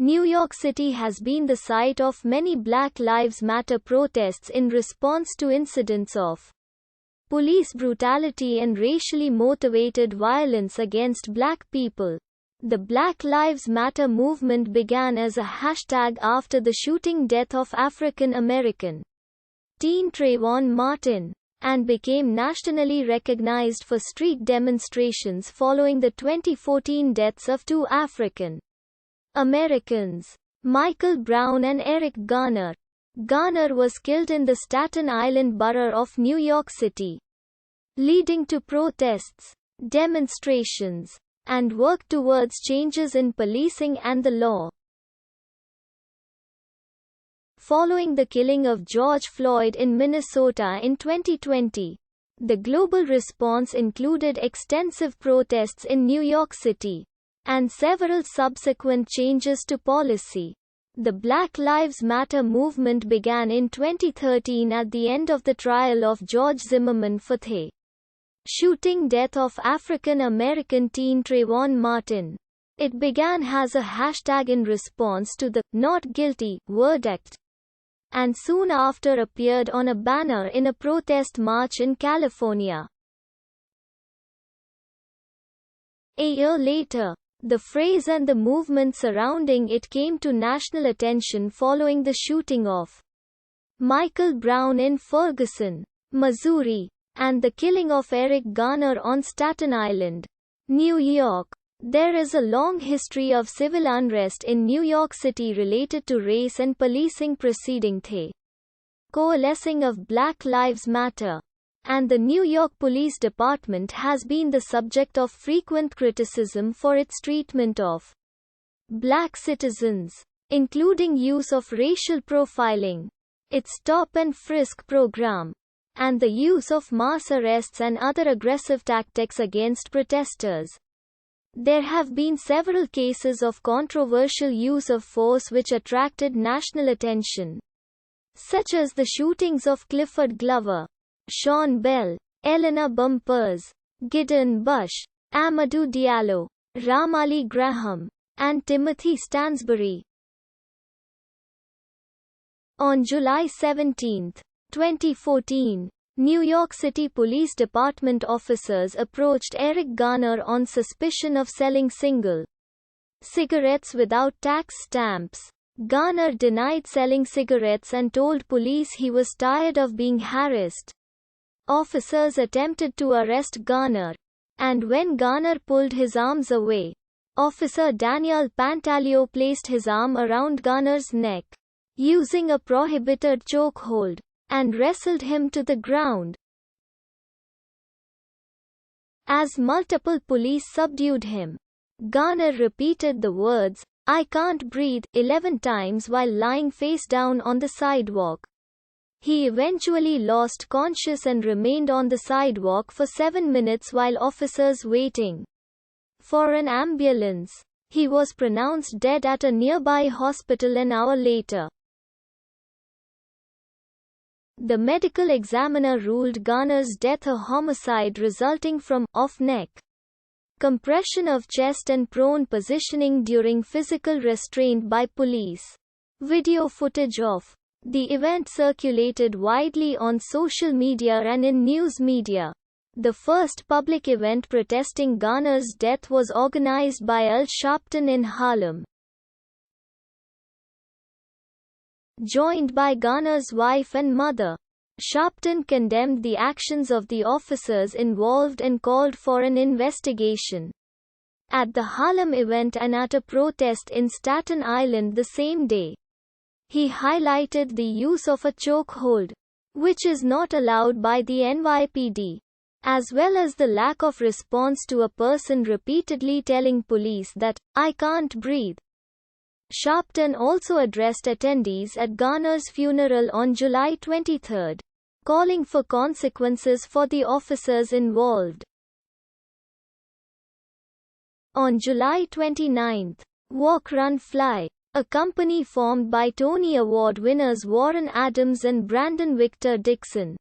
New York City has been the site of many Black Lives Matter protests in response to incidents of police brutality and racially motivated violence against black people. The Black Lives Matter movement began as a hashtag after the shooting death of African American teen Trayvon Martin, and became nationally recognized for street demonstrations following the 2014 deaths of two African Americans, Michael Brown and Eric Garner. Garner was killed in the Staten Island borough of New York City, leading to protests, demonstrations, and work towards changes in policing and the law. Following the killing of George Floyd in Minnesota in 2020, the global response included extensive protests in New York City, and several subsequent changes to policy. The Black Lives Matter movement began in 2013 at the end of the trial of George Zimmerman for the shooting death of African American teen Trayvon Martin. It began as a hashtag in response to the "not guilty" verdict, and soon after appeared on a banner in a protest march in California. A year later, the phrase and the movement surrounding it came to national attention following the shooting of Michael Brown in Ferguson, Missouri, and the killing of Eric Garner on Staten Island, New York. There is a long history of civil unrest in New York City related to race and policing preceding the coalescing of Black Lives Matter, and the New York Police Department has been the subject of frequent criticism for its treatment of black citizens, including use of racial profiling, its stop and frisk program, and the use of mass arrests and other aggressive tactics against protesters. There have been several cases of controversial use of force which attracted national attention, such as the shootings of Clifford Glover, Sean Bell, Eleanor Bumpers, Gideon Bush, Amadou Diallo, Ramali Graham, and Timothy Stansbury. On July 17, 2014, New York City Police Department officers approached Eric Garner on suspicion of selling single cigarettes without tax stamps. Garner denied selling cigarettes and told police he was tired of being harassed. Officers attempted to arrest Garner, and when Garner pulled his arms away, Officer Daniel Pantaleo placed his arm around Garner's neck, using a prohibited chokehold, and wrestled him to the ground. As multiple police subdued him, Garner repeated the words, "I can't breathe," 11 times while lying face down on the sidewalk. He eventually lost conscious and remained on the sidewalk for 7 minutes while officers waiting for an ambulance. He was pronounced dead at a nearby hospital an hour later. The medical examiner ruled Garner's death a homicide resulting from off-neck compression of chest and prone positioning during physical restraint by police. Video footage of the event circulated widely on social media and in news media. The first public event protesting Garner's death was organized by Al Sharpton in Harlem. Joined by Garner's wife and mother, Sharpton condemned the actions of the officers involved and called for an investigation. At the Harlem event and at a protest in Staten Island the same day, he highlighted the use of a chokehold, which is not allowed by the NYPD, as well as the lack of response to a person repeatedly telling police that, "I can't breathe." Sharpton also addressed attendees at Garner's funeral on July 23, calling for consequences for the officers involved. On July 29, Walk Run Fly, a company formed by Tony Award winners Warren Adams and Brandon Victor Dixon,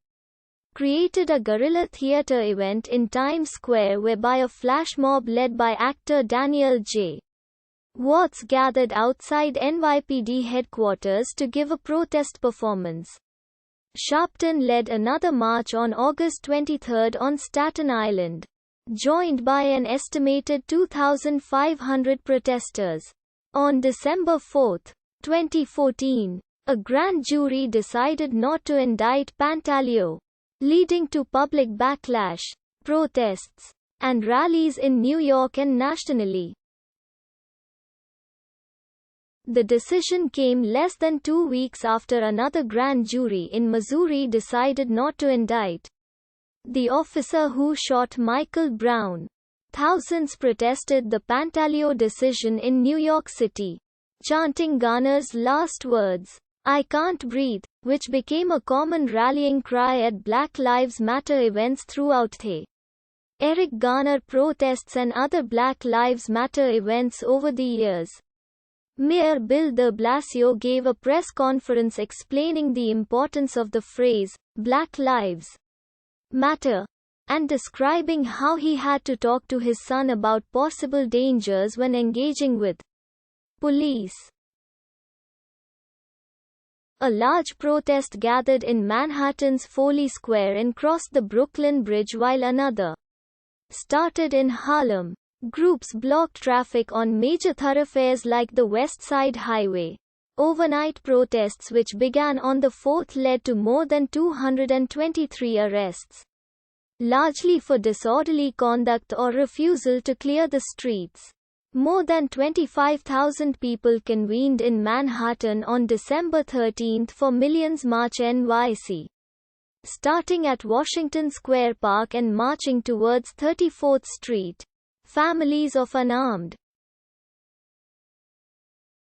created a guerrilla theater event in Times Square whereby a flash mob led by actor Daniel J. Watts gathered outside NYPD headquarters to give a protest performance. Sharpton led another march on August 23 on Staten Island, joined by an estimated 2,500 protesters. On December 4, 2014, a grand jury decided not to indict Pantaleo, leading to public backlash, protests, and rallies in New York and nationally. The decision came less than 2 weeks after another grand jury in Missouri decided not to indict the officer who shot Michael Brown. Thousands protested the Pantaleo decision in New York City, chanting Garner's last words, "I can't breathe," which became a common rallying cry at Black Lives Matter events throughout the Eric Garner protests and other Black Lives Matter events over the years. Mayor Bill de Blasio gave a press conference explaining the importance of the phrase, "Black Lives Matter," and describing how he had to talk to his son about possible dangers when engaging with police. A large protest gathered in Manhattan's Foley Square and crossed the Brooklyn Bridge while another started in Harlem. Groups blocked traffic on major thoroughfares like the West Side Highway. Overnight protests which began on the 4th led to more than 223 arrests, largely for disorderly conduct or refusal to clear the streets. More than 25,000 people convened in Manhattan on December 13 for Millions March NYC, starting at Washington Square Park and marching towards 34th Street. Families of unarmed